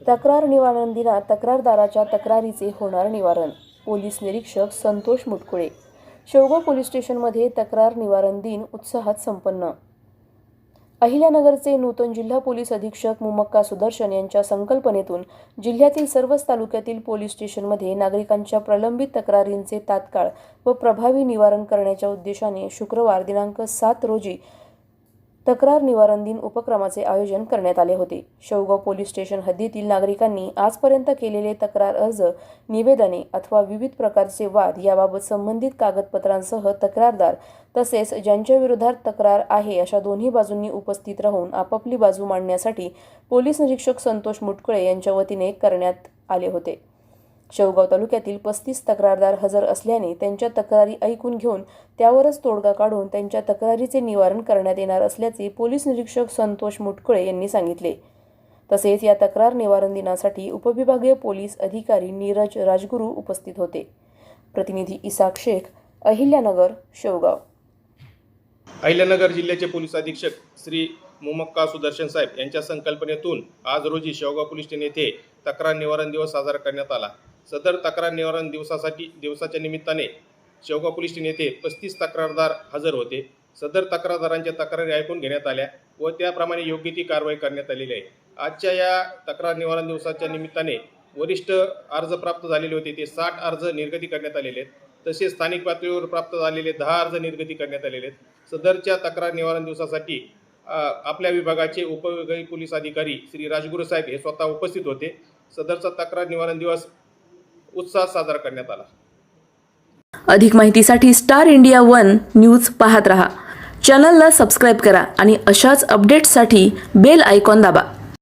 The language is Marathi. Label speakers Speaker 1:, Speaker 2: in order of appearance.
Speaker 1: तक्रार निवारण दिनात तक्रारदाराच्या तक्रारीचे होणार निवारण. पोलीस निरीक्षक संतोष मुटकुळे. शेवगाव पोलीस स्टेशनमध्ये तक्रार निवारण दिन उत्साहात संपन्न. अहिल्यानगरचे नूतन जिल्हा पोलीस अधीक्षक मुमक्का सुदर्शन यांच्या संकल्पनेतून जिल्ह्यातील सर्वच तालुक्यातील पोलीस स्टेशनमध्ये नागरिकांच्या प्रलंबित तक्रारींचे तात्काळ व प्रभावी निवारण करण्याच्या उद्देशाने शुक्रवार दिनांक 7 रोजी तक्रार निवारण दिन उपक्रमाचे आयोजन करण्यात आले होते. शेवगाव पोलीस स्टेशन हद्दीतील नागरिकांनी आजपर्यंत केलेले तक्रार अर्ज, निवेदने अथवा विविध प्रकारचे वाद याबाबत संबंधित कागदपत्रांसह तक्रारदार तसेच ज्यांच्या विरोधात तक्रार आहे अशा दोन्ही बाजूंनी उपस्थित राहून आपापली बाजू मांडण्यासाठी पोलीस निरीक्षक संतोष मुटकुळे यांच्या वतीने करण्यात आले होते. शेवगाव तालुक्यातील 35 तक्रारदार हजर असल्याने त्यांच्या तक्रारी ऐकून घेऊन त्यावरच तोडगा काढून त्यांच्या तक्रारीचे निवारण करण्यात येणार असल्याचे पोलीस निरीक्षक संतोष मुटकुळे यांनी सांगितले. तसेच या तक्रार निवारण दिनासाठी उपविभागीय पोलीस अधिकारी नीरज राजगुरू उपस्थित होते. प्रतिनिधी इसाक शेख, अहिल्यानगर, शेवगाव.
Speaker 2: अहिल्यानगर जिल्ह्याचे पोलीस अधीक्षक श्री मुमक्का सुदर्शन साहेब यांच्या संकल्पनेतून आज रोजी शेवगाव पोलीस स्टेशन येथे तक्रार निवारण दिवस साजरा करण्यात आला. सदर तक्रार निवारण दिवसाच्या निमित्ताने शेवगाव पोलीस स्टेशन येथे 35 तक्रारदार हजर होते. सदर तक्रारदारांच्या तक्रारी ऐकून घेण्यात आल्या व त्याप्रमाणे योग्य ती कारवाई करण्यात आलेली आहे. आजच्या या तक्रार निवारण दिवसाच्या निमित्ताने वरिष्ठ अर्ज प्राप्त झालेले होते ते 60 अर्ज निर्गती करण्यात आलेले आहेत. तसेच स्थानिक पातळीवर प्राप्त झालेले 10 अर्ज निर्गती करण्यात आलेले आहेत. सदरच्या तक्रार निवारण दिवसासाठी आपल्या विभागाचे उपविभागीय पोलीस अधिकारी श्री राजगुरू साहेब हे स्वतः उपस्थित होते. सदरचा तक्रार निवारण दिवस उत्साहात साजरा करण्यात आला.
Speaker 1: अधिक माहितीसाठी स्टार इंडिया 1 न्यूज पाहत रहा. चॅनलला सबस्क्राईब करा आणि अशाच अपडेट्ससाठी बेल आयकॉन दाबा.